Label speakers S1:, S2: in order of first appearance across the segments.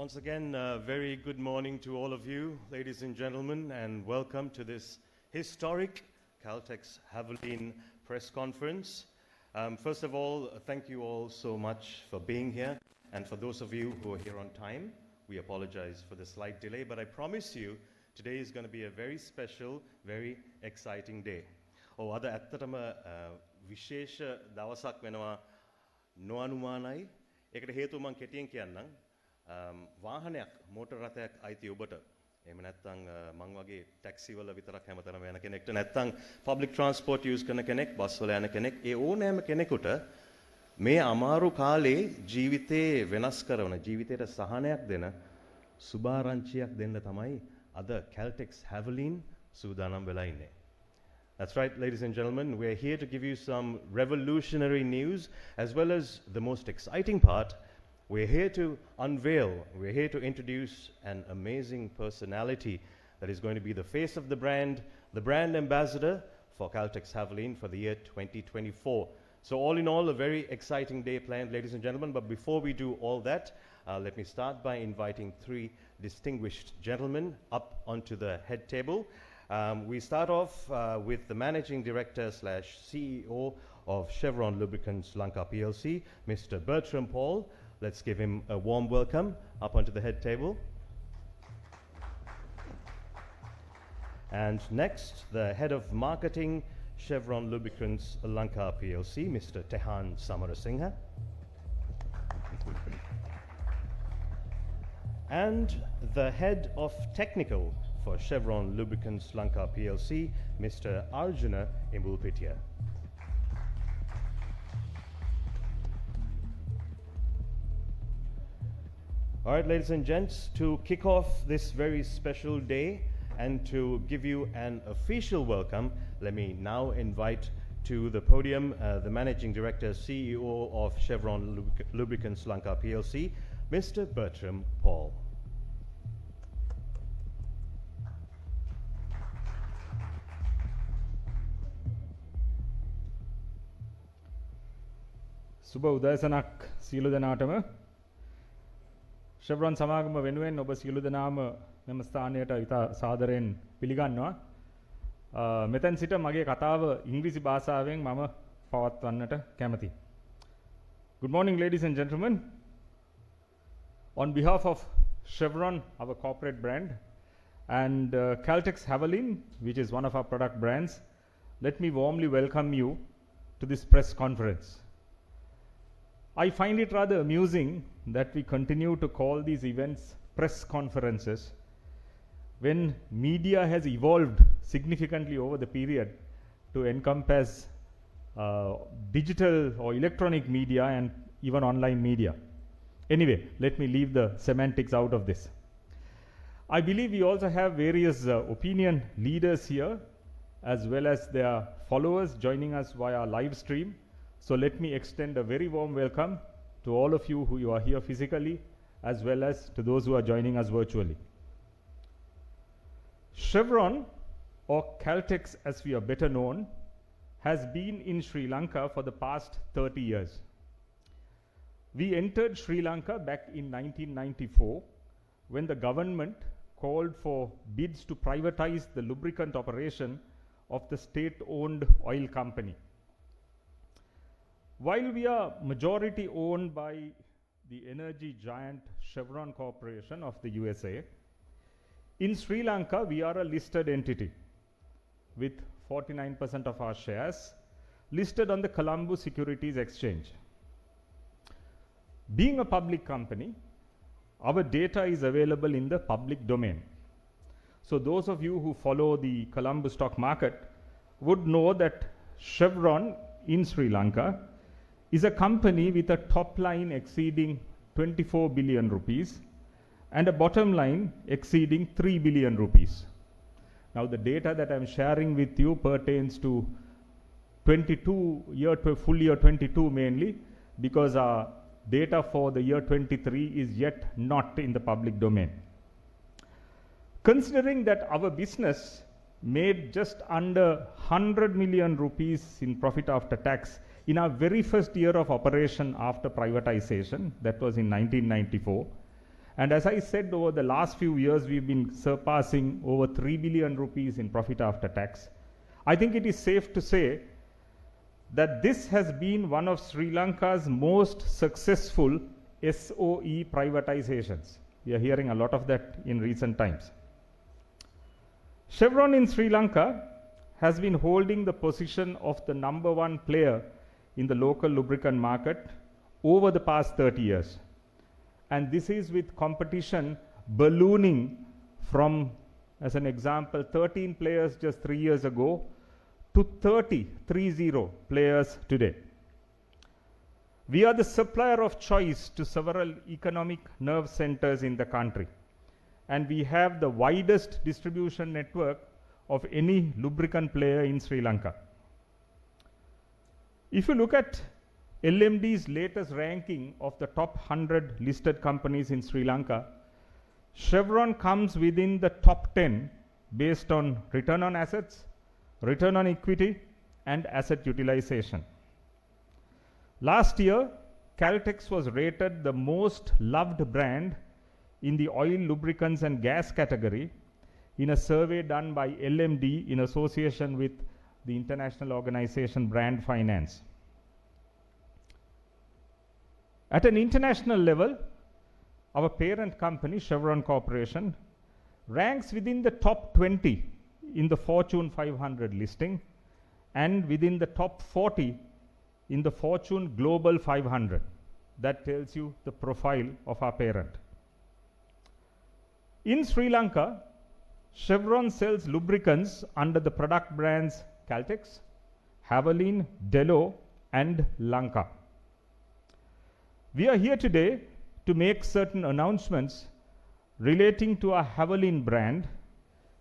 S1: Once again, very good morning to all of you, ladies and gentlemen, and welcome to this historic Caltex Havoline press conference. First of all, thank you all so much for being here, and for those of you who are here on time, we apologize for the slight delay, but I promise you, today is going to be a very special, very exciting day. අද ඇත්තටම විශේෂ දවසක් වෙනවා නොඅනුමානයි. ඒකට හේතුව මම කෙටියෙන් කියන්නම්. වාහනයක් මෝටර් රථයක් අයිති ඔබට එහෙම නැත්නම් මං වගේ ටැක්සි වල විතරක් හැමතැනම යන කෙනෙක්ට නැත්නම් පබ්ලික් ට්‍රාන්ස්පෝර්ට් යූස් කරන කෙනෙක් බස් වල යන කෙනෙක් ඒ ඕනෑම කෙනෙකුට මේ අමාරු කාලේ ජීවිතේ වෙනස් කරන ජීවිතයට සහනයක් දෙන සුභාරංචියක් දෙන්න තමයි අද Caltex Havoline සූදානම් වෙලා ඉන්නේ. That's right, ladies and gentlemen, we're here to give you some revolutionary news as well as the most exciting part. We're here to unveil, we're here to introduce an amazing personality that is going to be the face of the brand ambassador for Caltex Havoline for the year 2024. So all in all, a very exciting day planned, ladies and gentlemen. But before we do all that, let me start by inviting three distinguished gentlemen up onto the head table. We start off with the Managing Director / CEO of Chevron Lubricants Lanka PLC, Mr. Bertram Paul. Let's give him a warm welcome up onto the head table. And next, the Head of Marketing, Chevron Lubricants Lanka PLC, Mr. Tehan Samarasinghe. And the Head of Technical for Chevron Lubricants Lanka PLC, Mr. Arjuna Imbulpitiya. All right, ladies and gents, to kick off this very special day and to give you an official welcome, let me now invite to the podium the Managing Director, CEO of Chevron Lubricants Lanka PLC, Mr. Bertram Paul.
S2: සුබ උදෑසනක් සියලු දෙනාටම ෂෙවරොන් සමාගම වෙනුවෙන් ඔබ සියලු දෙනාම මෙම ස්ථානයට ඉතා සාදරයෙන් පිළිගන්නවා. මෙතෙන් සිට මගේ කතාව ඉංග්‍රීසි භාෂාවෙන් මම පවත්වන්නට කැමතියි. Good morning, ladies and gentlemen. On behalf of Chevron, our corporate brand, and Caltex Havoline, which is one of our product brands, let me warmly welcome you to this press conference. I find it rather amusing that we continue to call these events press conferences when media has evolved significantly over the period to encompass digital or electronic media and even online media. Anyway, let me leave the semantics out of this. I believe we also have various opinion leaders here as well as their followers joining us via live stream. So let me extend a very warm welcome to all of you who are here physically as well as to those who are joining us virtually. Chevron, or Caltex as we are better known, has been in Sri Lanka for the past 30 years. We entered Sri Lanka back in 1994 when the government called for bids to privatize the lubricant operation of the state-owned oil company. While we are majority owned by the energy giant Chevron Corporation of the USA, in Sri Lanka we are a listed entity with 49% of our shares listed on the Colombo Securities Exchange. Being a public company, our data is available in the public domain. So those of you who follow the Colombo stock market would know that Chevron in Sri Lanka is a company with a top line exceeding 24 billion rupees and a bottom line exceeding 3 billion rupees. Now the data that I'm sharing with you pertains to full year 22 mainly, because our data for the year 23 is yet not in the public domain. Considering that our business made just under 100 million rupees in profit after tax in our very first year of operation after privatization, that was in 1994, And as I said, over the last few years, we've been surpassing over 3 billion rupees in profit after tax. I think it is safe to say that this has been one of Sri Lanka's most successful SOE privatizations. We are hearing a lot of that in recent times. Chevron in Sri Lanka has been holding the position of the #1 player in the local lubricant market over the past 30 years. And this is with competition ballooning from, as an example, 13 players just 3 years ago to 30 players today. We are the supplier of choice to several economic nerve centers in the country, and we have the widest distribution network of any lubricant player in Sri Lanka. If you look at LMD's latest ranking of the top 100 listed companies in Sri Lanka, Chevron comes within the top 10 based on return on assets, return on equity, and asset utilization. Last year, Caltex was rated the most loved brand in the oil, lubricants, and gas category in a survey done by LMD in association with the international organization Brand Finance. At an international level, our parent company, Chevron Corporation, ranks within the top 20 in the Fortune 500 listing and within the top 40 in the Fortune Global 500. That tells you the profile of our parent. In Sri Lanka, Chevron sells lubricants under the product brands Caltex, Havoline, Delo, and Lanka. We are here today to make certain announcements relating to our Havoline brand,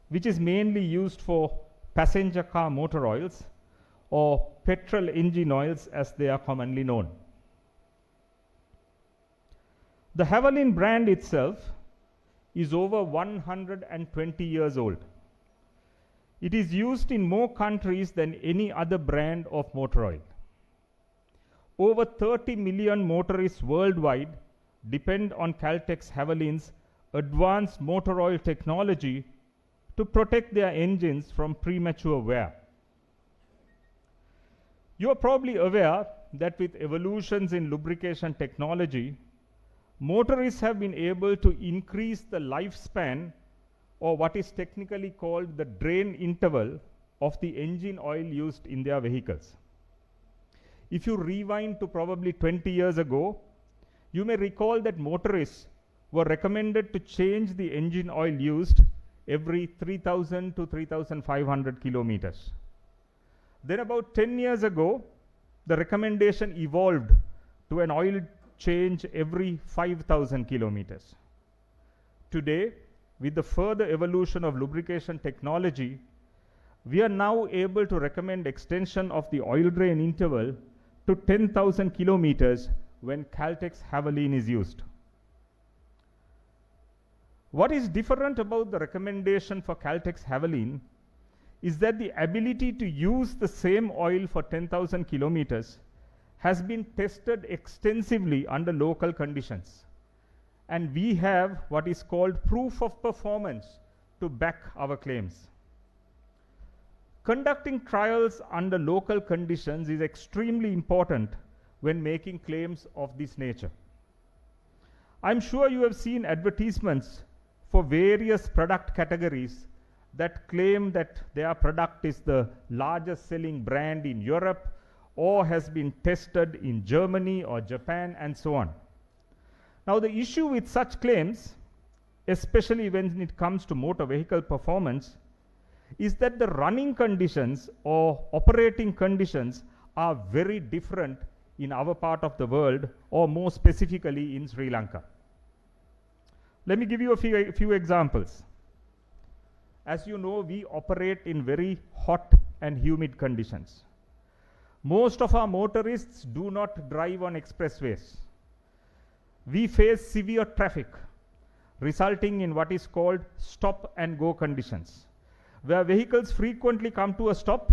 S2: which is mainly used for passenger car motor oils or petrol engine oils as they are commonly known. The Havoline brand itself is over 120 years old. It is used in more countries than any other brand of motor oil. Over 30 million motorists worldwide depend on Caltex Havoline's advanced motor oil technology to protect their engines from premature wear. You are probably aware that with evolutions in lubrication technology, motorists have been able to increase the lifespan, or what is technically called the drain interval, of the engine oil used in their vehicles. If you rewind to probably 20 years ago, you may recall that motorists were recommended to change the engine oil used every 3,000 to 3,500 kilometers. Then about 10 years ago, the recommendation evolved to an oil change every 5,000 kilometers. Today, with the further evolution of lubrication technology, we are now able to recommend extension of the oil drain interval to 10,000 kilometers when Caltex Havoline is used. What is different about the recommendation for Caltex Havoline is that the ability to use the same oil for 10,000 kilometers has been tested extensively under local conditions. And we have what is called proof of performance to back our claims. Conducting trials under local conditions is extremely important when making claims of this nature. I'm sure you have seen advertisements for various product categories that claim that their product is the largest selling brand in Europe or has been tested in Germany or Japan and so on. Now, the issue with such claims, especially when it comes to motor vehicle performance, is that the running conditions or operating conditions are very different in our part of the world, or more specifically in Sri Lanka. Let me give you a few examples. As you know, we operate in very hot and humid conditions. Most of our motorists do not drive on expressways. We face severe traffic, resulting in what is called stop and go conditions, where vehicles frequently come to a stop,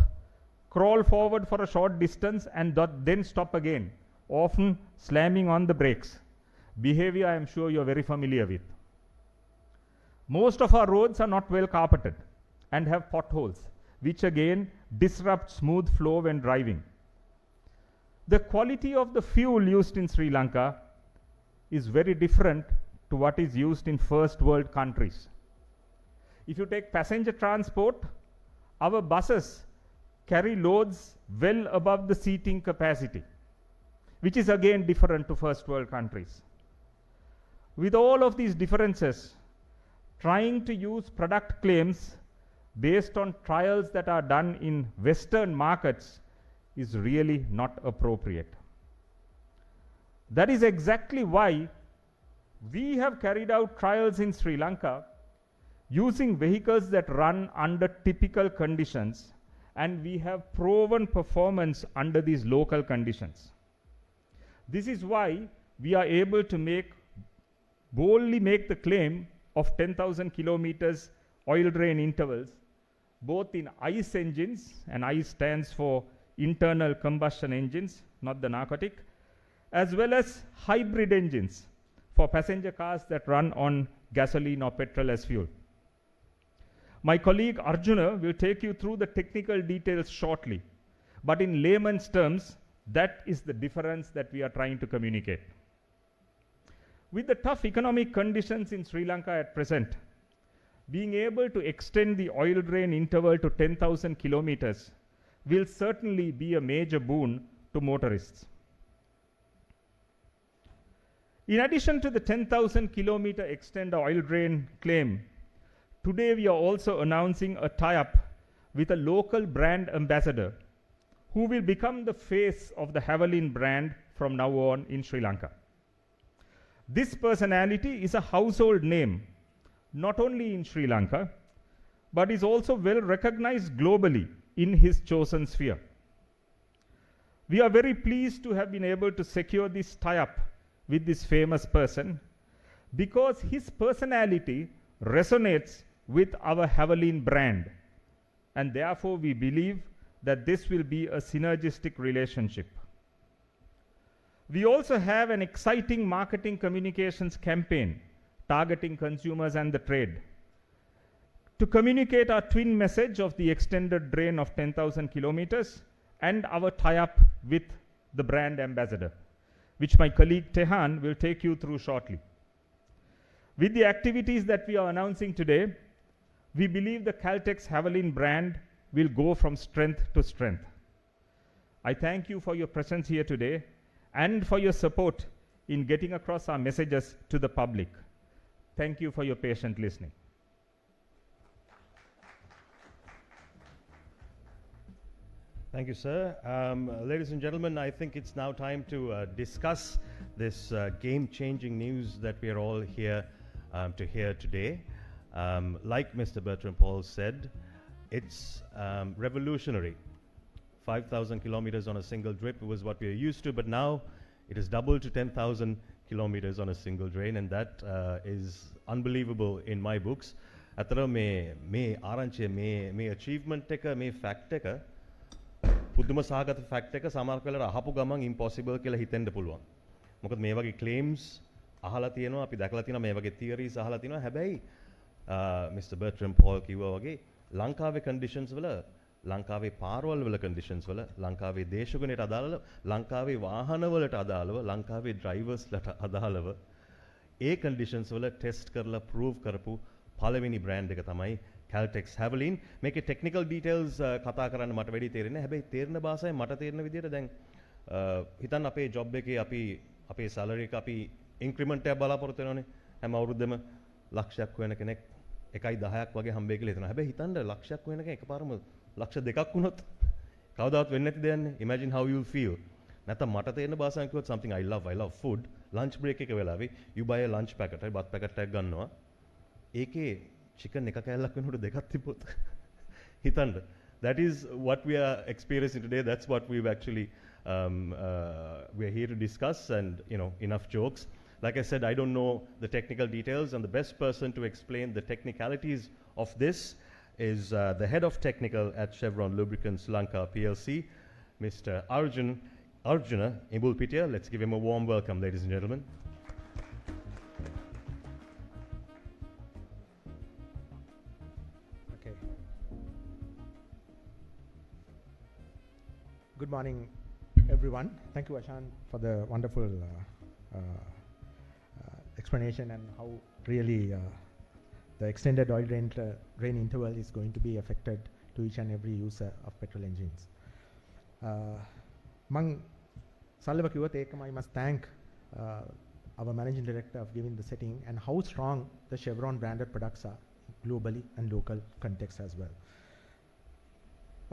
S2: crawl forward for a short distance, and then stop again, often slamming on the brakes. Behavior I am sure you are very familiar with. Most of our roads are not well carpeted and have potholes, which again disrupt smooth flow when driving. The quality of the fuel used in Sri Lanka is very different to what is used in first world countries. If you take passenger transport, our buses carry loads well above the seating capacity, which is again different to first world countries. With all of these differences, trying to use product claims based on trials that are done in Western markets is really not appropriate. That is exactly why we have carried out trials in Sri Lanka using vehicles that run under typical conditions, and we have proven performance under these local conditions. This is why we are able to boldly make the claim of 10,000 kilometers oil drain intervals, both in ICE engines, and ICE stands for internal combustion engines, not the narcotic, as well as hybrid engines for passenger cars that run on gasoline or petrol as fuel. My colleague Arjuna will take you through the technical details shortly, but in layman's terms, that is the difference that we are trying to communicate. With the tough economic conditions in Sri Lanka at present, being able to extend the oil drain interval to 10,000 kilometers will certainly be a major boon to motorists. In addition to the 10,000 kilometer extend oil drain claim, today we are also announcing a tie-up with a local brand ambassador who will become the face of the Havoline brand from now on in Sri Lanka. This personality is a household name, not only in Sri Lanka, but is also well recognized globally in his chosen sphere. We are very pleased to have been able to secure this tie-up with this famous person because his personality resonates with our Havoline brand, and therefore we believe that this will be a synergistic relationship. We also have an exciting marketing communications campaign targeting consumers and the trade to communicate our twin message of the extended drain of 10,000 kilometers and our tie-up with the brand ambassador, which my colleague Tehan will take you through shortly. With the activities that we are announcing today, we believe the Caltex Havoline brand will go from strength to strength. I thank you for your presence here today and for your support in getting across our messages to the public. Thank you for your patient listening.
S1: Thank you, sir. Ladies and gentlemen, I think it's now time to discuss this game-changing news that we are all here to hear today. Like Mr. Bertram Paul said, it's revolutionary. 5,000 kilometers on a single drip was what we are used to, but now it is doubled to 10,000 kilometers on a single drain, and that is unbelievable in my books. Atara me ආරංචිය මේ achievement එක මේ fact එක පුදුම සහගත fact එක සමහර වෙලාවට අහපු ගමන් impossible කියලා හිතෙන්න පුළුවන්. මොකද මේ වගේ claims අහලා තියෙනවා, අපි දැකලා තියෙනවා, මේ වගේ theories අහලා තියෙනවා. හැබැයි Mr. Bertram Paul කිව්වා වගේ ලංකාවේ conditions වල, ලංකාවේ පාරවල් වල conditions වල, ලංකාවේ දේශගුණයට අදාළව, ලංකාවේ වාහන වලට අදාළව, ලංකාවේ drivers ලට අදාළව ඒ conditions වල test කරලා prove කරපු පළවෙනි brand එක තමයි Caltex Havoline. මේකේ technical details කතා කරන්න මට වැඩි තේරෙන්නේ නැහැ. හැබැයි තේරෙන භාෂාවෙන් මට තේරෙන විදිහට දැන් හිතන්න අපේ job එකේ අපේ salary එක අපි increment එකක් බලාපොරොත්තු වෙනවනේ. හැම අවුරුද්දෙම ලක්ෂයක් වෙන කෙනෙක් 1.10ක් වගේ හම්බෙයි කියලා හිතනවා. හැබැයි හිතන්න ලක්ෂයක් වෙන කෙනෙක් එකපාරම ලක්ෂ 2ක් වුණොත් කවදාවත් වෙන්නේ නැති දෙයක්නේ. Imagine how you'll feel. නැත්නම් මට තේරෙන භාෂාවෙන් කිව්වොත් something I love food. lunch break එක වෙලාවේ you buy a lunch packet, හරි බත් packet එකක් ගන්නවා. ඒකේ chicken එක කෑල්ලක් වෙනකොට දෙකක් තිබ්බොත් හිතන්න. That is what we are experiencing today. That's what we've actually we're here to discuss, and enough jokes. Like I said, I don't know the technical details, and the best person to explain the technicalities of this is the head of technical at Chevron Lubricants Lanka PLC, Mr. Arjuna Imbulpitia. Let's give him a warm welcome, ladies and gentlemen.
S3: Good morning, everyone. Thank you, Ashan, for the wonderful explanation and how really the extended oil drain interval is going to be affected to each and every user of petrol engines. Mang Salva kiwat I must thank our managing director of giving the setting and how strong the Chevron branded products are globally and local context as well.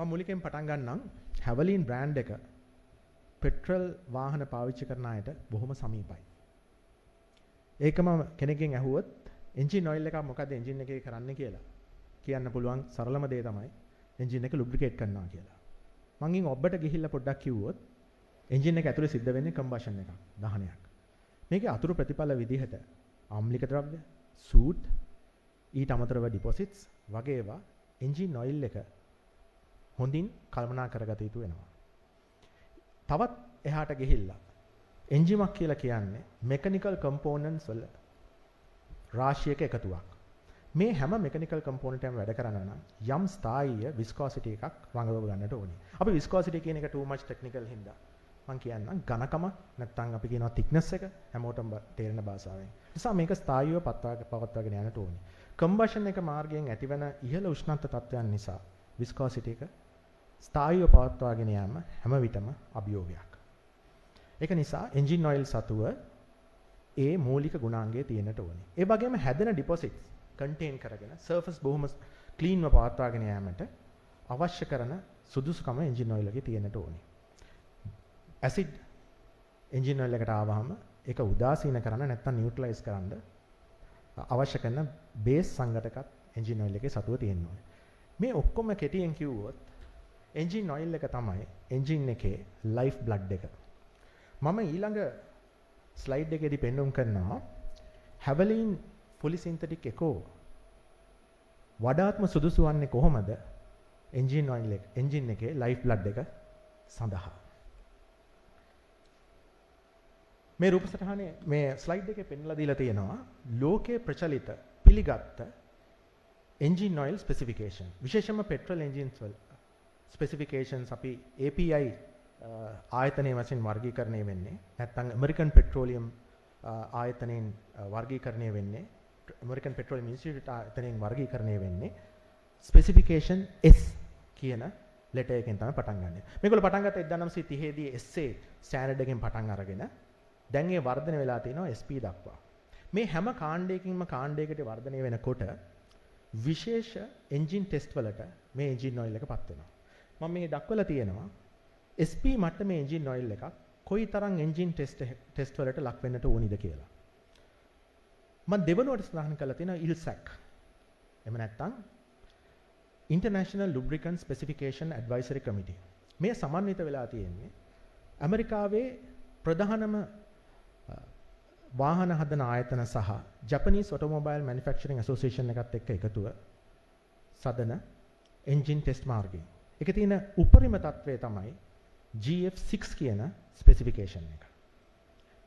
S3: මුලිකෙන් පටන් ගන්නම් Havoline brand එක petrol වාහන පාවිච්චි කරන අයට බොහොම සමීපයි. ඒකම කෙනෙක්ගෙන් ඇහුවොත් එන්ජින් ඔයිල් එකක් මොකද එන්ජින් එකේ කරන්නේ කියලා කියන්න පුළුවන් සරලම දේ තමයි එන්ජින් එක ලුබ්‍රිකේට් කරනවා කියලා. මං ඉන් ඔබට ගිහිල්ලා පොඩ්ඩක් කිව්වොත් එන්ජින් එක ඇතුලේ සිද්ධ වෙන්නේ කම්බෂන් එකක් දහනයක්. මේකේ අතුරු ප්‍රතිඵල විදිහට ආම්ලික ද්‍රව්‍ය, සූට්, ඊට අමතරව ඩිපොසිට්ස් වගේ ඒවා එන්ජින් ඔයිල් එක හොඳින් කල්පනා කරගත යුතු වෙනවා. තවත් එහාට ගිහිල්ලා එන්ජිමක් කියලා කියන්නේ මෙකැනිකල් කම්පෝනන්ට්ස් වල රාශියක එකතුවක්. මේ හැම මෙකැනිකල් කම්පෝනන්ට් එකම වැඩ කරන්න නම් යම් ස්ථායීය විස්කෝසිටි එකක් රඟව ගන්නට ඕනේ. අපි විස්කෝසිටි කියන එක too much technical හින්දා මම කියන්නම් ඝනකම නැත්නම් අපි කියනවා thickness එක හැමෝටම තේරෙන භාෂාවෙන්. නිසා මේක ස්ථායීව පවත්වාගෙන යන්නට ඕනේ. කම්බෂන් එක මාර්ගයෙන් ඇතිවන ඉහළ උෂ්ණත්ව තත්ත්වයන් නිසා විස්කෝසිටි එක ස්ථායීව පවත්වාගෙන යාම හැම විටම අභියෝගයක්. ඒක නිසා එන්ජින් ඔයිල් සතුව ඒ මූලික ගුණාංගයේ තියෙන්නට ඕනේ. ඒ වගේම හැදෙන ඩිපොසිට්ස් කන්ටේන් කරගෙන සර්ෆස් බොහොම ක්ලීන්ව පවත්වාගෙන යාමට අවශ්‍ය කරන සුදුසුකම එන්ජින් ඔයිල් එකේ තියෙන්නට ඕනේ. ඇසිඩ් එන්ජින් ඔයිල් එකට ආවහම ඒක උදාසීන කරන්න නැත්නම් නියුට්‍රලයිස් කරන්න අවශ්‍ය කරන බේස් සංඝටකත් එන්ජින් ඔයිල් එකේ සතුව තියෙන්න ඕනේ. මේ ඔක්කොම කෙටියෙන් කිව්වොත් එන්ජින් ඔයිල් එක තමයි එන්ජින් එකේ ලයිෆ් බ්ලඩ් එක. මම ඊළඟ ස්ලයිඩ් එකේදී පෙන්වුම් කරනවා Havoline fully synthetic එකෝ වඩාත්ම සුදුසු වන්නේ කොහොමද එන්ජින් ඔයිල් එක එන්ජින් එකේ ලයිෆ් බ්ලඩ් එක සඳහා. මේ රූපසටහනේ මේ ස්ලයිඩ් එකේ පෙන්වලා දීලා තියෙනවා ලෝකයේ ප්‍රචලිත පිළිගත් engine oil specification විශේෂයෙන්ම petrol engines වල specifications අපි API ආයතනයේ වශයෙන් වර්ගීකරණය වෙන්නේ නැත්නම් American Petroleum ආයතනයෙන් වර්ගීකරණය වෙන්නේ American Petroleum Institute ආයතනයෙන් වර්ගීකරණය වෙන්නේ specification S කියන ලෙටර් එකෙන් තමයි පටන් ගන්නෙ. මේගොල්ලෝ පටන් ගත්ත 1930 දී SA ස්ටෑන්ඩඩ් එකෙන් පටන් අරගෙන දැන් ඒ වර්ධනය වෙලා තියෙනවා SP දක්වා. මේ හැම කාණ්ඩයකින්ම කාණ්ඩයකට වර්ධනය වෙනකොට විශේෂ එන්ජින් ටෙස්ට් වලට මේ එන්ජින් ඔයිල් එක පත් වෙනවා. මම මේ දක්වලා තියෙනවා SP මට්ටමේ එන්ජින් ඔයිල් එකක් කොයිතරම් එන්ජින් ටෙස්ට් වලට ලක් වෙන්නට ඕනිද කියලා. මම දෙවනුවට සඳහන් කරලා තියෙනවා ILSAC. එහෙම නැත්නම් International Lubricant Specification Advisory Committee. මේ සමන්විත වෙලා තියෙන්නේ ඇමරිකාවේ ප්‍රධානම වාහන හදන ආයතන සහ Japanese Automobile Manufacturing Association එකත් එක්ක එකතුව සදන එන්ජින් ටෙස්ට් මාර්ගය. ඒකේ තියෙන උපරිම තත්වය තමයි GF6 කියන ස්පෙસિෆිකේෂන් එක.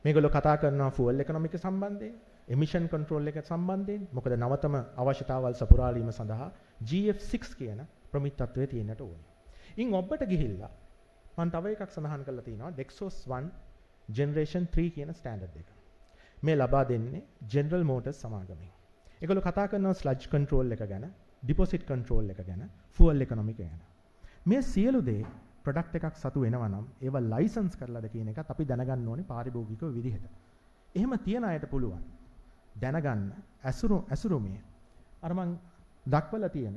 S3: මේගොල්ලෝ කතා කරනවා fuel economic සම්බන්ධයෙන්, emission control එක සම්බන්ධයෙන්, මොකද නවතම අවශ්‍යතාවල් සපුරාලීම සඳහා GF6 කියන ප්‍රමිතත්වයේ තියෙන්නට ඕනේ. ඉන් ඔබට ගිහිල්ලා මම තව එකක් සඳහන් කරලා තියෙනවා Dexos 1 Generation 3 කියන ස්ටෑන්ඩඩ් එක. මේ ලබා දෙන්නේ General Motors සමාගමෙන්. ඒගොල්ලෝ කතා කරනවා sludge control එක ගැන, deposit control එක ගැන, fuel economic ගැන. මේ සියලු දේ ප්‍රොඩක්ට් එකක් සතු වෙනවා නම් ඒවා ලයිසන්ස් කරලාද කියන එකත් අපි දැනගන්න ඕනේ පාරිභෝගිකව විදිහට. එහෙම තියන අයට පුළුවන් දැනගන්න ඇසුරුමේ අර මං දක්වලා තියෙන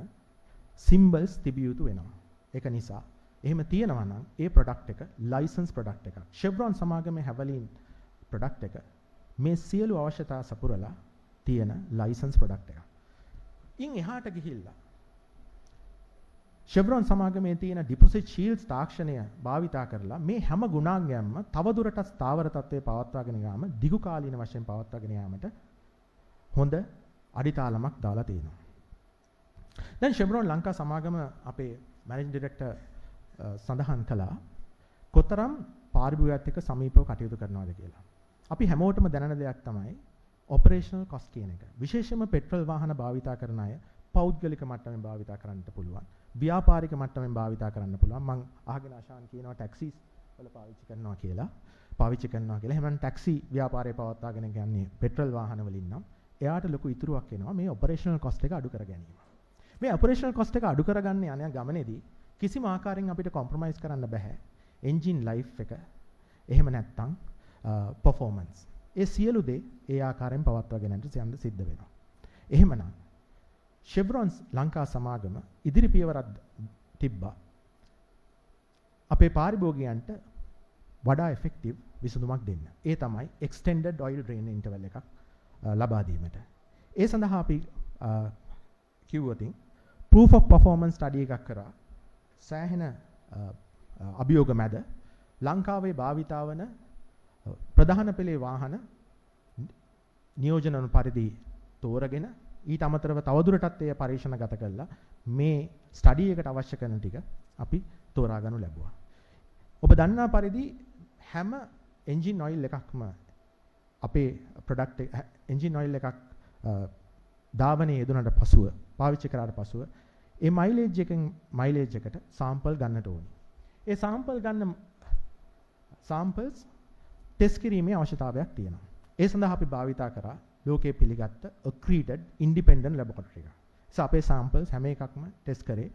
S3: symbols තිබිය යුතු වෙනවා. ඒක නිසා එහෙම තියෙනවා නම් ඒ ප්‍රොඩක්ට් එක ලයිසන්ස් ප්‍රොඩක්ට් එකක්. Chevron සමාගමේ Havoline ප්‍රොඩක්ට් එක මේ සියලු අවශ්‍යතා සපුරලා තියෙන ලයිසන්ස් ප්‍රොඩක්ට් එකක්. ඉන් එහාට ගිහිල්ලා Chevron සමාගමේ තියෙන deposit shields තාක්ෂණය භාවිතා කරලා මේ හැම ගුණාංගයක්ම තවදුරටත් ස්ථාවර තත්ත්වයේ පවත්වාගෙන යාම දිගු කාලීන වශයෙන් පවත්වාගෙන යාමට හොඳ අඩිතාලමක් දාලා තියෙනවා. දැන් Chevron ලංකා සමාගම අපේ මැනේජින් ඩිරෙක්ටර් සඳහන් කළා කොතරම් පාරිභෝගිකයත් එක්ක සමීපව කටයුතු කරනවද කියලා. අපි හැමෝටම දැනන දෙයක් තමයි ඔපරේෂනල් කොස්ට් කියන එක. විශේෂයෙන්ම පෙට්‍රල් වාහන භාවිතා කරන අය පෞද්ගලික මට්ටමින් භාවිතා කරන්නට පුළුවන්. ව්‍යාපාරික මට්ටමින් භාවිතා කරන්න පුළුවන්. මම අහගෙන ආශාන් කියනවා ටැක්සිස් වල පාවිච්චි කරනවා කියලා. එහෙනම් ටැක්සි ව්‍යාපාරය පවත්වාගෙන යන්නේ පෙට්‍රල් වාහන වලින් නම් එයාට ලොකු ඉතුරුවක් එනවා මේ ඔපරේෂනල් කොස්ට් එක අඩු කර ගැනීම. මේ ඔපරේෂනල් කොස්ට් එක අඩු කරගන්න යන ගමනේදී කිසිම ආකාරයෙන් අපිට කොම්ප්‍රොමයිස් කරන්න බෑ. එන්ජින් ලයිෆ් එක එහෙම නැත්නම් performance. ඒ සියලු දේ ඒ ආකාරයෙන් පවත්වාගෙන යන්න සිද්ධ වෙනවා. එහෙමනම් Chevrons ලංකා සමාගම ඉදිරි පියවරක් තිබ්බා. අපේ පාරිභෝගිකයන්ට වඩා effective විසඳුමක් දෙන්න. ඒ තමයි extended oil drain interval එකක් ලබා දීමට. ඒ සඳහා අපි කිව්වොතින් proof of performance study එකක් කරා. සෑහෙන අභියෝග මැද ලංකාවේ භාවිතා වන ප්‍රධාන පෙළේ වාහන නියෝජන පරිදි තෝරගෙන ඊට අමතරව තවදුරටත් ඒ පරීක්ෂණගත කළා මේ ස්ටඩි එකට අවශ්‍ය කරන ටික අපි තෝරා ගන්නු ලැබුවා. ඔබ දන්නා පරිදි හැම එන්ජින් ඔයිල් එකක්ම අපේ ප්‍රොඩක්ට් එන්ජින් ඔයිල් එකක් ධාවනයේ යෙදුනට පසුව පාවිච්චි කරාට පසුව ඒ මයිලේජ් එකට සාම්පල් ගන්නට ඕනේ. ඒ සාම්පල් ගන්න සාම්පල්ස් ටෙස්ට් කිරීමේ අවශ්‍යතාවයක් තියෙනවා. ඒ සඳහා අපි භාවිතා කරා ලෝකයේ පිළිගත්ත accredited independent laboratory එක. අපේ samples හැම එකක්ම ටෙස්ට් කරේ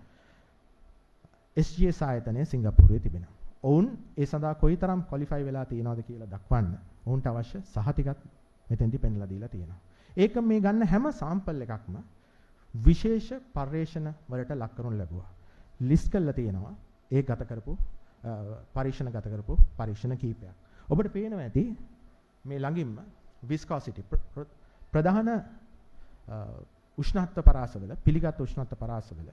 S3: SGS ආයතනයේ සිංගප්පූරුවේ තිබෙනවා. ඔවුන් ඒ සඳහා කොයිතරම් qualify වෙලා තියෙනවද කියලා දක්වන්න ඔවුන්ට අවශ්‍ය සහතිකත් මෙතෙන්දි පෙන්ලා දීලා තියෙනවා. ඒක මේ ගන්න හැම sample එකක්ම විශේෂ පර්යේෂණ වලට ලක් කරනු ලැබුවා. ලිස්ට් කරලා තියෙනවා ඒ ගත කරපු පරීක්ෂණ කීපයක්. ඔබට පේනවා ඇති මේ ළඟින්ම viscosity ප්‍රධාන උෂ්ණත්ව පරාසවල පිළිගත් උෂ්ණත්ව පරාසවල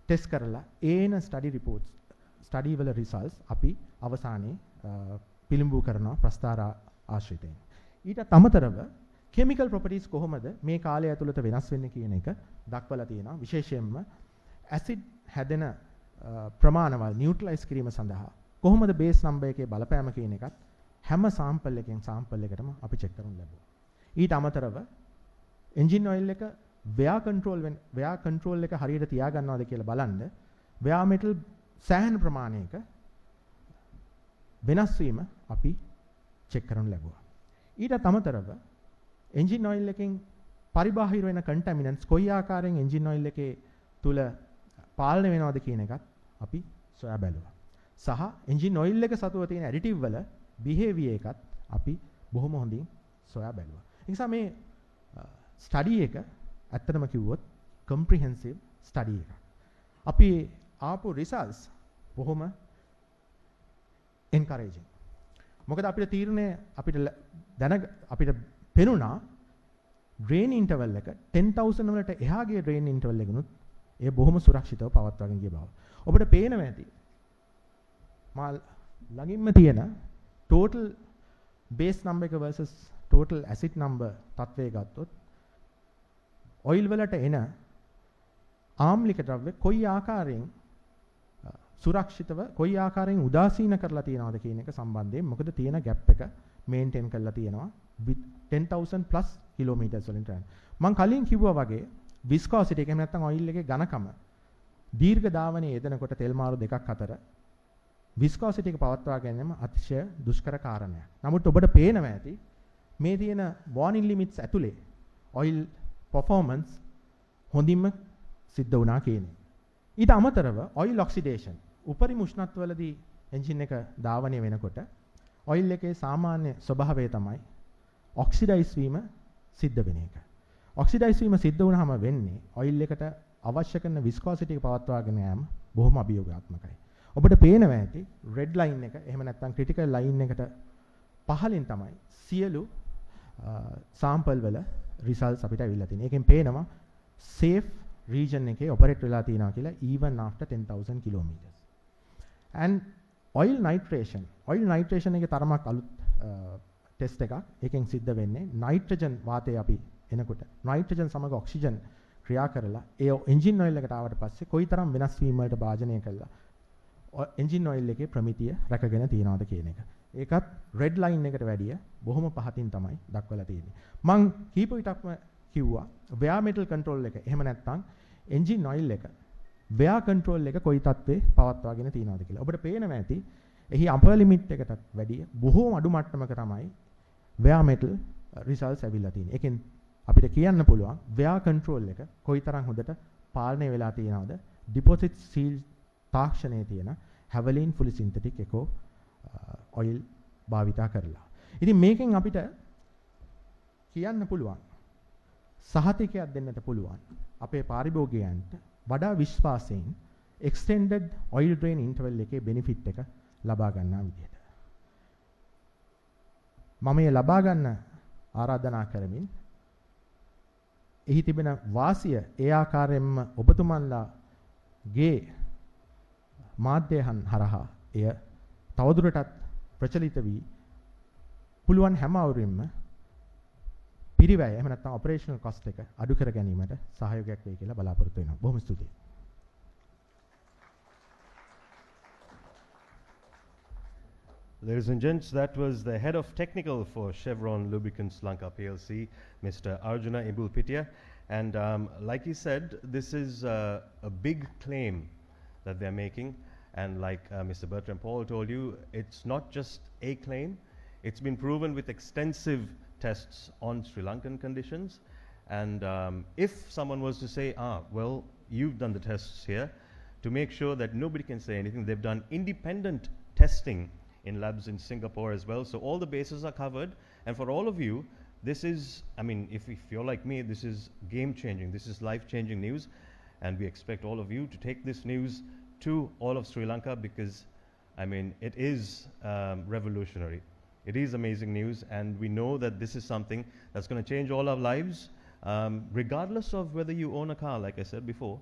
S3: ටෙස්ට් කරලා ඒන ස්ටඩි වල රිසල්ට්ස් අපි අවසානයේ පිළිඹු කරනවා ප්‍රස්ථාර ආශ්‍රිතයෙන්. ඊට අමතරව කෙමිකල් ප්‍රොපර්ටිස් කොහොමද මේ කාලය ඇතුළත වෙනස් වෙන්නේ කියන එක දක්වලා තියෙනවා. විශේෂයෙන්ම ඇසිඩ් හැදෙන ප්‍රමාණවල නියුට්‍රලයිස් කිරීම සඳහා කොහොමද බේස් නම්බර් එකේ බලපෑම කියන එකත් හැම සාම්පල් එකකටම අපි චෙක් කරන්න ලැබුවා. ඊට අමතරව එන්ජින් ඔයිල් එක වෙයා කන්ට්‍රෝල් එක හරියට තියාගන්නවද කියලා බලන්න වෙයා මෙටල් සෑහෙන ප්‍රමාණයක වෙනස් වීම අපි චෙක් කරන්න ලැබුවා. ඊට අමතරව එන්ජින් ඔයිල් එකෙන් පරිබාහිර වෙන කන්ටැමිනන්ට්ස් කොයි ආකාරයෙන් එන්ජින් ඔයිල් එකේ තුල පාලනය වෙනවද කියන එකත් අපි සොයා බැලුවා. සහ එන්ජින් ඔයිල් එක සතුව තියෙන ඇඩිටිව් වල behavior එකත් අපි බොහොම හොඳින් සොයා බැලුවා. ඒ නිසා මේ ස්ටඩි එක ඇත්තටම කිව්වොත් comprehensive ස්ටඩි එකක්. අපි ආපු results බොහොම encouraging. මොකද අපිට පෙනුණා drain interval එක 10000 වලට එහාගේ drain interval එකනොත් ඒ බොහොම සුරක්ෂිතව පවත්වාගෙන ගිය බව. ඔබට පේනවා ඇති මා ළඟින්ම තියෙන total base number එක versus total acid number තත්වය ගත්තොත් oil වලට එන ආම්ලික ද්‍රව්‍ය කොයි ආකාරයෙන් සුරක්ෂිතව කොයි ආකාරයෙන් උදාසීන කරලා තියනවද කියන එක සම්බන්ධයෙන් මොකද තියෙන ગેප් එක මේන්ටේන් කරලා තියෙනවා 10000 plus kilometers වලින් යන. මම කලින් කිව්වා වගේ viscosity එක එහෙම නැත්නම් oil එකේ ඝනකම දීර්ඝ ධාවනයේ යෙදෙනකොට තෙල් මාරු දෙකක් අතර viscosity එක පවත්වා ගැනීම අතිශය දුෂ්කර කාරණයක්. නමුත් ඔබට පේනවා ඇති මේ තියෙන warning limits ඇතුලේ oil performance හොඳින්ම සිද්ධ වුණා කියන්නේ. ඊට අමතරව oil oxidation උපරිම උෂ්ණත්වවලදී එන්ජින් එක ධාවනය වෙනකොට oil එකේ සාමාන්‍ය ස්වභාවය තමයි oxidize වීම සිද්ධ වෙන එක. oxidize වීම සිද්ධ වුණාම වෙන්නේ oil එකට අවශ්‍ය කරන viscosity එක පවත්වාගෙන යාම බොහොම අභියෝගාත්මකයි. ඔබට පේනවා ඇති red line එක එහෙම නැත්නම් critical line එකට පහලින් තමයි සියලු sample වල results අපිට අවිල්ලා තියෙන්නේ. ඒකෙන් පේනවා safe region එකේ operate වෙලා තියෙනවා කියලා even after 10000 kilometers. And oil nitration එකේ තරමක් අලුත් ටෙස්ට් එකක්. ඒකෙන් සිද්ධ වෙන්නේ nitrogen වාතය අපි එනකොට nitrogen සමග oxygen ක්‍රියා කරලා ඒ engine oil එකට ආවට පස්සේ කොයිතරම් වෙනස් වීම වලට භාජනය කළා engine oil එකේ ප්‍රමිතිය රැකගෙන තියනවාද කියන එක. ඒකත් red line එකට වැඩිය බොහොම පහතින් තමයි දක්වලා තියෙන්නේ. මම කීප විටක්ම කිව්වා wear metal control එක එහෙම නැත්නම් engine oil එක wear control එක කොයි තත්ත්වයේ පවත්වාගෙන තියනවද කියලා. ඔබට පේනවා ඇති එහි upper limit එකටත් වැඩිය බොහෝම අඩු මට්ටමක තමයි wear metal results ඇවිල්ලා තියෙන්නේ. ඒකෙන් අපිට කියන්න පුළුවන් wear control එක කොයිතරම් හොඳට පාලනය වෙලා තියෙනවද deposit seal තාක්ෂණයේ තියෙන Havoline fully synthetic eco oil භාවිතා කරලා. ඉතින් මේකෙන් අපිට කියන්න පුළුවන් සහතිකයක් දෙන්නට පුළුවන් අපේ පාරිභෝගිකයන්ට වඩා විශ්වාසයෙන් extended oil drain interval එකේ benefit එක ලබා ගන්නා විදිහට. මම මේ ලබා ගන්න ආරාධනා කරමින් එහි තිබෙන වාසිය ඒ ආකාරයෙන්ම ඔබතුමන්ලාගේ මාධ්‍යයන් හරහා එය තවදුරටත් ප්‍රචලිත වී පුළුවන් හැම අවුරුද්දෙම පිරිවැය එහෙම නැත්නම් ඔපරේෂනල් කොස්ට් එක අඩු කර ගැනීමට සහයෝගයක් වෙයි කියලා බලාපොරොත්තු වෙනවා. බොහොම ස්තුතියි.
S1: Ladies and gents, that was the head of technical for Chevron Lubricants Lanka PLC, Mr. Arjuna Ibulpitia. And like he said, this is a big claim that they're making. And like Mr. Bertram Paul told you, it's not just a claim. It's been proven with extensive tests on Sri Lankan conditions. And if someone was to say, well, you've done the tests here, to make sure that nobody can say anything, they've done independent testing in labs in Singapore as well. So all the bases are covered. And for all of you, this is, I mean, if you're like me, this is game-changing. This is life-changing news. And we expect all of you to take this news to all of Sri Lanka because, I mean, it is revolutionary. It is amazing news. And we know that this is something that's going to change all our lives, regardless of whether you own a car, like I said before.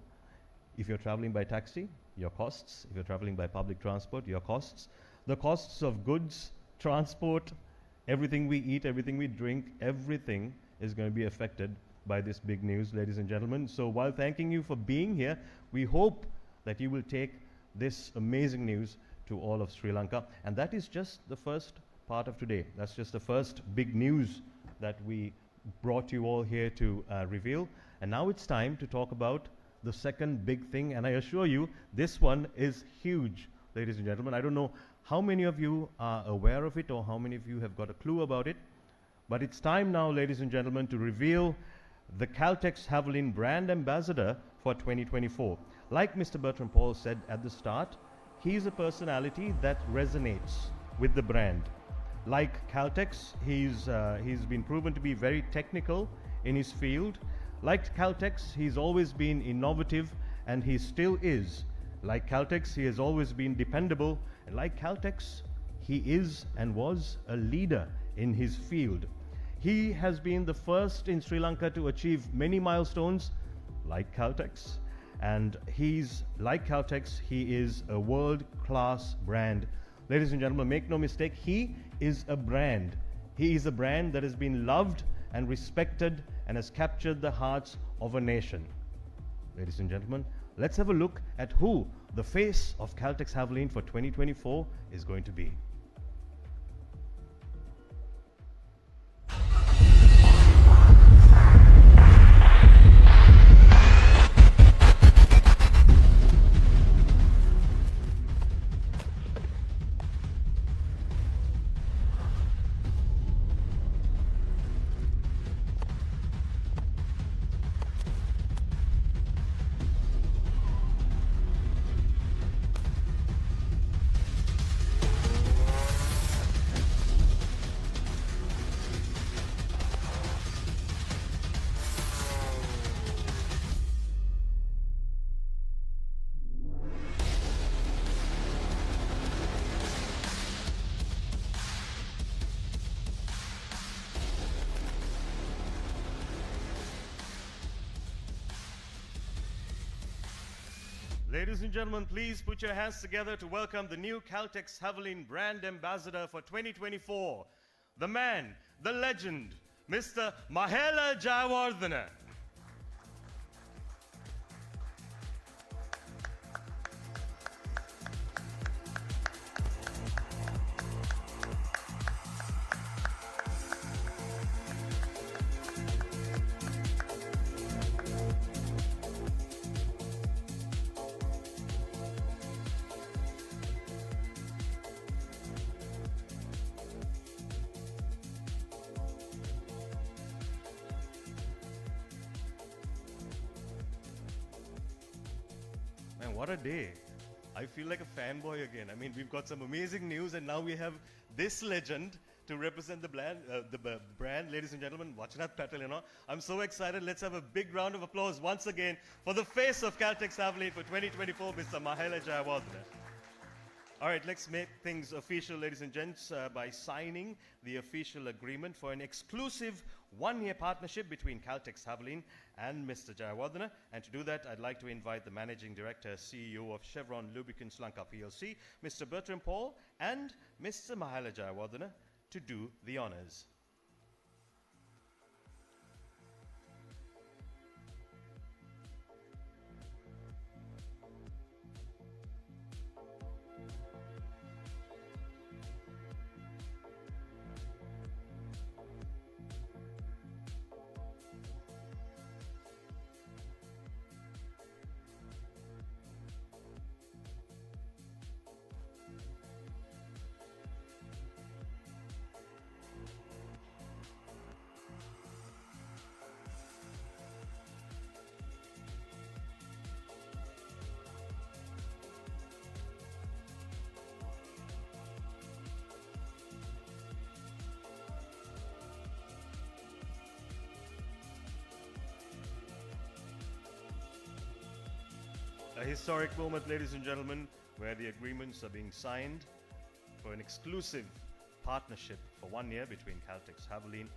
S1: If you're traveling by taxi, your costs. If you're traveling by public transport, your costs. The costs of goods, transport, everything we eat, everything we drink, everything is going to be affected by this big news, ladies and gentlemen. So while thanking you for being here, we hope that you will take this amazing news to all of Sri Lanka. And that is just the first part of today. That's just the first big news that we brought you all here to reveal. And now it's time to talk about the second big thing. And I assure you, this one is huge, ladies and gentlemen. I don't know how many of you are aware of it or how many of you have got a clue about it. But it's time now, ladies and gentlemen, to reveal the Caltex Havoline brand ambassador for 2024. Like Mr. Bertram Paul said at the start, he's a personality that resonates with the brand. Like Caltex, he's been proven to be very technical in his field. Like Caltex, he's always been innovative and he still is. Like Caltex, he has always been dependable. And like Caltex, he is and was a leader in his field. He has been the first in Sri Lanka to achieve many milestones, like Caltex. And he's, like Caltex, he is a world-class brand. Ladies and gentlemen, make no mistake, he is a brand. He is a brand that has been loved and respected and has captured the hearts of a nation. Ladies and gentlemen, let's have a look at who the face of Caltex Havoline for 2024 is going to be. Ladies and gentlemen, please put your hands together to welcome the new Caltex Havoline brand ambassador for 2024. The man, the legend, Mr. Mahela Jayawardene. what a day. I feel like a fanboy again. I mean, we've got some amazing news, and now we have this legend to represent the brand. Ladies and gentlemen, Vachanath Patel, I'm so excited. Let's have a big round of applause once again for the face of Caltex Havoline for 2024, Mr. Mahela Jayawardene. All right, let's make things official, ladies and gents, by signing the official agreement for an exclusive one-year partnership between Caltex Havoline and Mr. Jayawardene. And to do that, I'd like to invite the Managing Director, CEO of Chevron Lubricants Sri Lanka PLC, Mr. Bertram Paul, and Mr. Mahela Jayawardene to do the honors. A historic moment, ladies and gentlemen, where the agreements are being signed for an exclusive partnership for 1 year between Caltex Havoline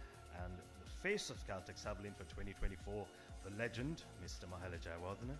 S1: and the face of Caltex Havoline for 2024, the legend, Mr. Mahela Jayawardene.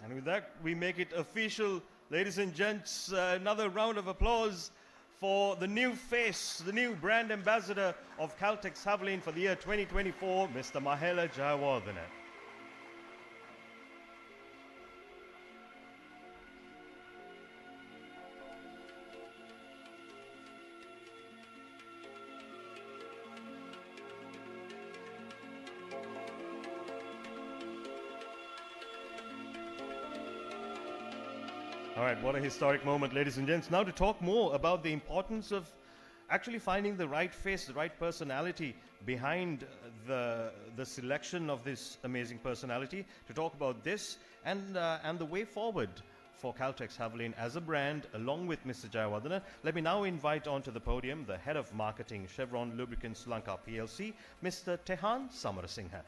S1: And with that, we make it official, ladies and gents. Another round of applause for the new face, the new brand ambassador of Caltex Havoline for the year 2024, Mr. Mahela Jayawardene. All right, what a historic moment, ladies and gents. Now to talk more about the importance of actually finding the right face, the right personality behind the selection of this amazing personality, to talk about this and the way forward for Caltex Havoline as a brand, along with Mr. Jayawardene. Let me now invite onto the podium the Head of Marketing, Chevron Lubricants Sri Lanka PLC, Mr. Tehan Samarasinghe.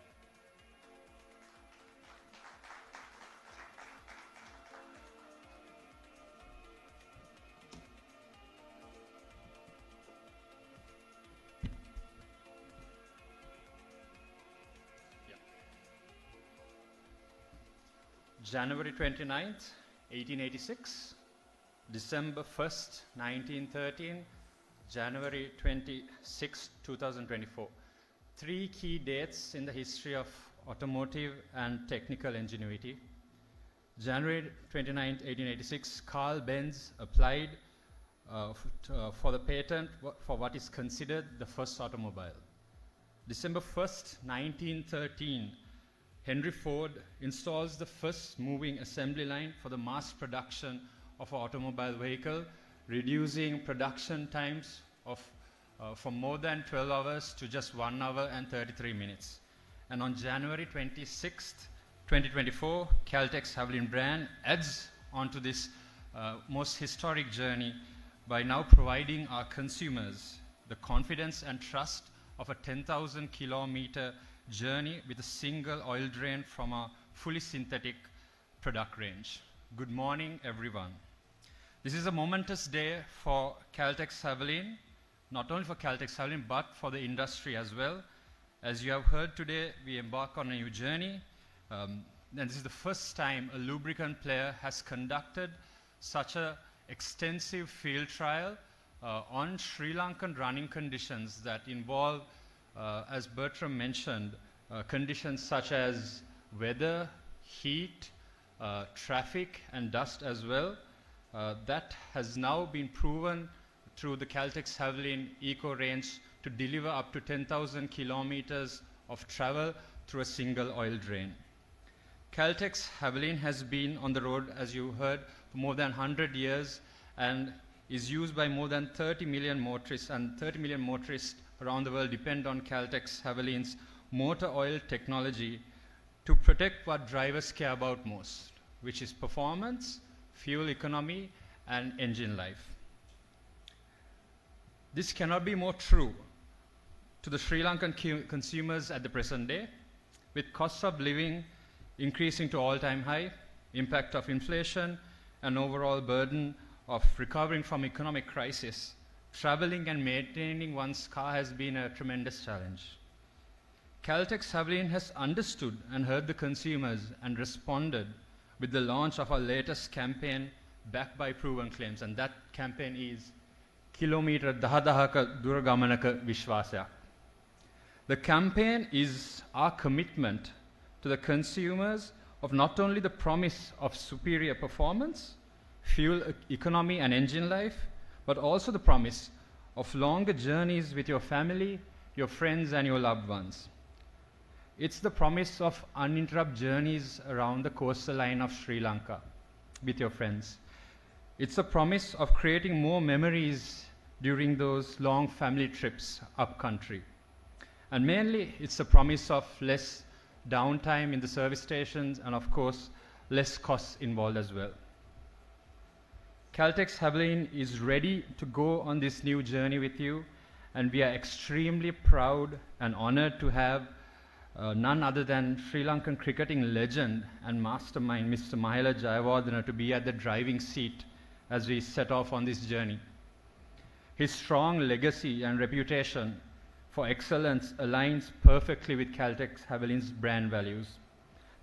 S4: January 29th, 1886, December 1st, 1913, January 26th, 2024. Three key dates in the history of automotive and technical ingenuity. January 29th, 1886, Carl Benz applied for the patent for what is considered the first automobile. December 1st, 1913, Henry Ford installs the first moving assembly line for the mass production of an automobile vehicle, reducing production times from more than 12 hours to just 1 hour and 33 minutes. And on January 26th, 2024, Caltex Havoline brand adds onto this most historic journey by now providing our consumers the confidence and trust of a 10,000 kilometer journey with a single oil drain from a fully synthetic product range. Good morning, everyone. This is a momentous day for Caltex Havoline, not only for Caltex Havoline, but for the industry as well. As you have heard today, we embark on a new journey. And this is the first time a lubricant player has conducted such an extensive field trial on Sri Lankan running conditions that involve, as Bertram mentioned, conditions such as weather, heat, traffic and dust as well. That has now been proven through the Caltex Havoline Eco Range to deliver up to 10,000 kilometers of travel through a single oil drain. Caltex Havoline has been on the road, as you heard, for more than 100 years and is used by more than 30 million motorists, and 30 million motorists around the world depend on Caltex Havoline's motor oil technology to protect what drivers care about most, which is performance, fuel economy, and engine life. This cannot be more true to the Sri Lankan consumers at the present day, with costs of living increasing to all-time high, impact of inflation, and overall burden of recovering from economic crisis. Traveling and maintaining one's car has been a tremendous challenge. Caltex Havoline has understood and heard the consumers and responded with the launch of our latest campaign backed by proven claims, and that campaign is Kilometer Dahadahaka Duragamanaka Vishwasya. The campaign is our commitment to the consumers of not only the promise of superior performance, fuel economy and engine life, but also the promise of longer journeys with your family, your friends and your loved ones. It's the promise of uninterrupted journeys around the coastal line of Sri Lanka with your friends. It's a promise of creating more memories during those long family trips up country. And mainly, it's a promise of less downtime in the service stations and, of course, less costs involved as well. Caltex Havoline is ready to go on this new journey with you, and we are extremely proud and honored to have none other than Sri Lankan cricketing legend and mastermind Mr. Mahela Jayawardene to be at the driving seat as we set off on this journey. His strong legacy and reputation for excellence aligns perfectly with Caltex Havoline's brand values.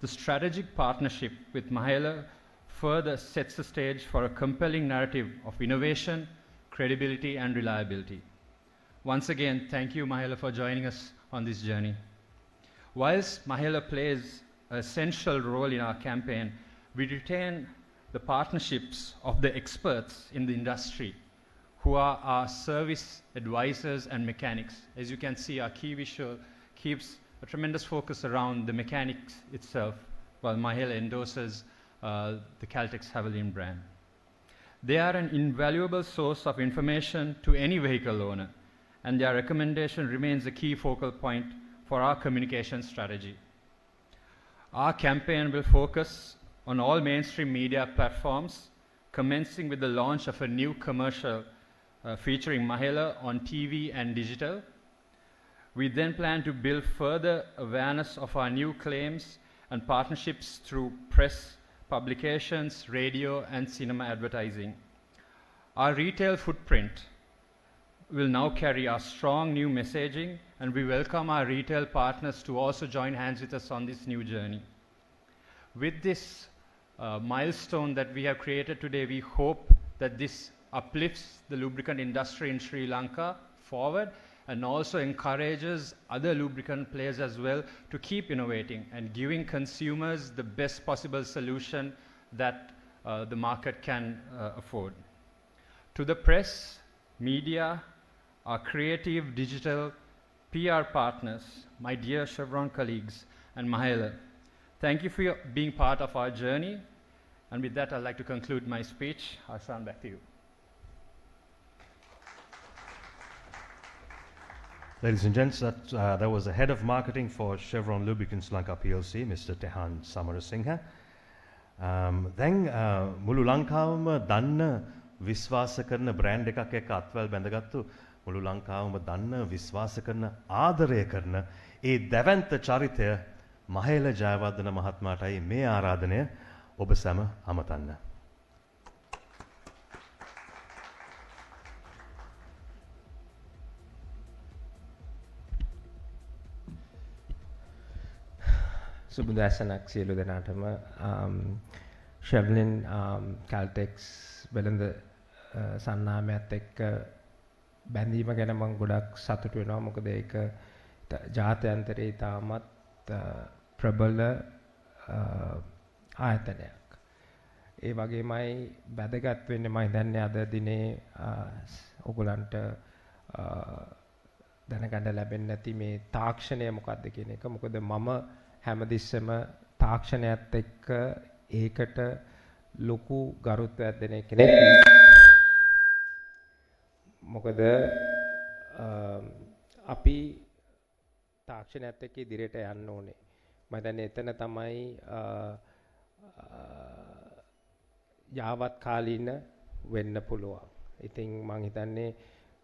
S4: The strategic partnership with Mahela further sets the stage for a compelling narrative of innovation, credibility and reliability. Once again, thank you, Mahela, for joining us on this journey. Whilst Mahela plays an essential role in our campaign, we retain the partnerships of the experts in the industry who are our service advisors and mechanics. As you can see, our key visual keeps a tremendous focus around the mechanics itself, while Mahela endorses the Caltex Havoline brand. They are an invaluable source of information to any vehicle owner, and their recommendation remains a key focal point for our communication strategy. Our campaign will focus on all mainstream media platforms, commencing with the launch of a new commercial featuring Mahela on TV and digital. We then plan to build further awareness of our new claims and partnerships through press, publications, radio, and cinema advertising. Our retail footprint will now carry our strong new messaging, and we welcome our retail partners to also join hands with us on this new journey. With this milestone that we have created today, we hope that this uplifts the lubricant industry in Sri Lanka forward and also encourages other lubricant players as well to keep innovating and giving consumers the best possible solution that the market can afford. To the press, media, our creative digital PR partners, my dear Chevron colleagues, and Mahela, thank you for being part of our journey. And with that, I'd like to conclude my speech. Hassan, back to you.
S1: Ladies and gents, that was the head of marketing for Chevron Lubricants Lanka PLC, Mr. Tehan Samarasinghe. දැන් මුළු ලංකාවම දන්න විශ්වාස කරන brand එකක් එක්ක අත්වැල් බැඳගත්තු මුළු ලංකාවම දන්න විශ්වාස කරන ආදරය කරන ඒ දැවැන්ත චරිතය මහේල ජයවර්ධන මහත්මයාටයි මේ ආරාධනය ඔබ සැම අමතන්න.
S5: සුබදැසනක් සියලු දෙනාටම Havoline Caltex වෙළඳ සන්නාමයත් එක්ක බැඳීම ගැන මම ගොඩක් සතුටු වෙනවා. මොකද ඒක ජාත්‍යන්තරයේ තාමත් ප්‍රබල ආයතනයක්. ඒ වගේමයි වැදගත් වෙන්නේ මම හිතන්නේ අද දිනේ ඔයගලන්ට දැනගන්න ලැබෙන්නේ නැති මේ තාක්ෂණය මොකක්ද කියන එක. මොකද මම හැමතිස්සෙම තාක්ෂණයත් එක්ක ඒකට ලොකු ගරුත්වයක් දෙන කෙනෙක්. මොකද අපි තාක්ෂණයත් එක්ක ඉදිරියට යන්න ඕනේ. මම හිතන්නේ එතන තමයි යාවත් කාලීන වෙන්න පුළුවන්. ඉතින් මම හිතන්නේ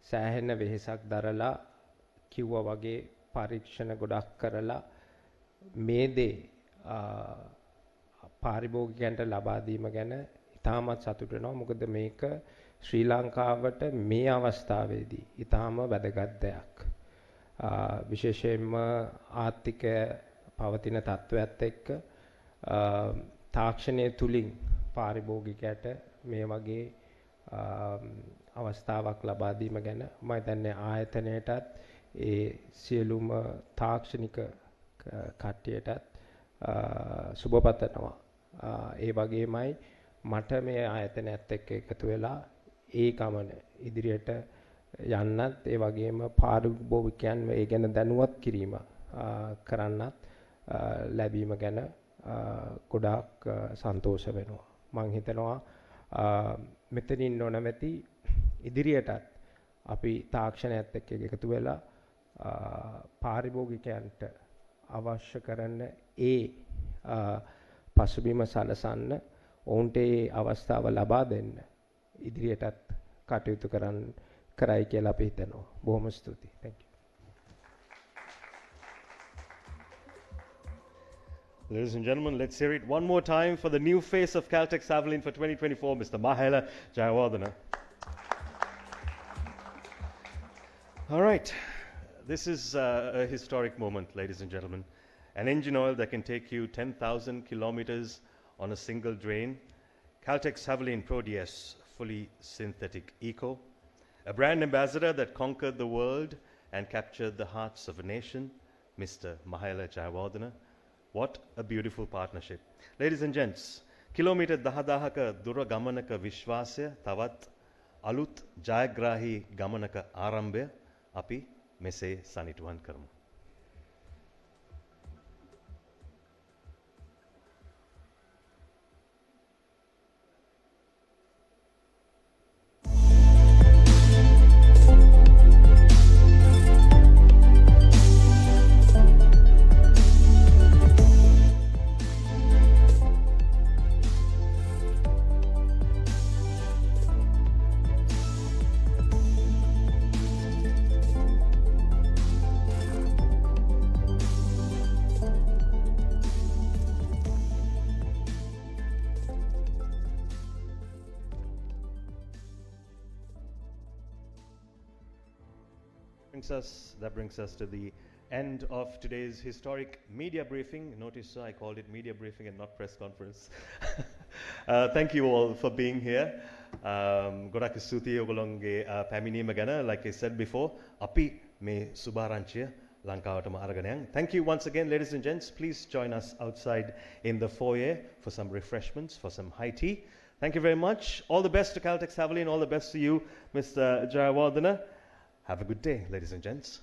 S5: සෑහෙන වෙහෙසක් දරලා කිව්වා වගේ පරීක්ෂණ ගොඩක් කරලා මේ දේ පාරිභෝගිකයන්ට ලබා දීම ගැන ඉතාමත් සතුටු වෙනවා. මොකද මේක ශ්‍රී ලංකාවට මේ අවස්ථාවේදී ඉතාම වැදගත් දෙයක්. විශේෂයෙන්ම ආර්ථික පවතින තත්ත්වයක් එක්ක තාක්ෂණය තුලින් පාරිභෝගිකයට මේ වගේ අවස්ථාවක් ලබා දීම ගැන මම හිතන්නේ ආයතනයටත් ඒ සියලුම තාක්ෂණික කට්ටියටත් සුබ පතනවා. ඒ වගේමයි මට මේ ආයතනයත් එක්ක එකතු වෙලා ඒ ගමන ඉදිරියට යන්නත් ඒ වගේම පාරිභෝගිකයන් ඒ ගැන දැනුවත් කිරීම කරන්නත් ලැබීම ගැන ගොඩාක් සන්තෝෂ වෙනවා. මම හිතනවා මෙතනින් නොනැවති ඉදිරියටත් අපි තාක්ෂණයත් එක්ක එකතු වෙලා පාරිභෝගිකයන්ට අවශ්‍ය කරන ඒ පසුබිම සලසන්න ඔවුන්ට ඒ අවස්ථාව ලබා දෙන්න ඉදිරියටත් කටයුතු කරයි කියලා අපි හිතනවා. බොහොම ස්තුතියි. Thank you.
S1: Ladies and gentlemen, let's hear it one more time for the new face of Caltex Havoline for 2024, Mr. Mahela Jayawardene. All right, this is a historic moment, ladies and gentlemen. An engine oil that can take you 10,000 kilometers on a single drain. Caltex Havoline Pro DS, fully synthetic eco. A brand ambassador that conquered the world and captured the hearts of a nation, Mr. Mahela Jayawardene. What a beautiful partnership. Ladies and gents, kilometer 10,000 dura gamanaka vishwasya tavat alut jayagrahi gamanaka ආරම්භය අපි මෙසේ සනිටුවන් කරමු. That brings us to the end of today's historic media briefing. Notice I called it media briefing and not press conference. Thank you all for being here. ගොඩක් ස්තුතියි ඔයගොල්ලෝගේ පැමිණීම ගැන. Like I said before, අපි මේ සුභාරංචිය ලංකාවටම අරගෙන යන්. Thank you once again, ladies and gents. Please join us outside in the foyer for some refreshments, for some high tea. Thank you very much. All the best to Caltex Havoline. All the best to you, Mr. Jayawardene. Have a good day, ladies and gents.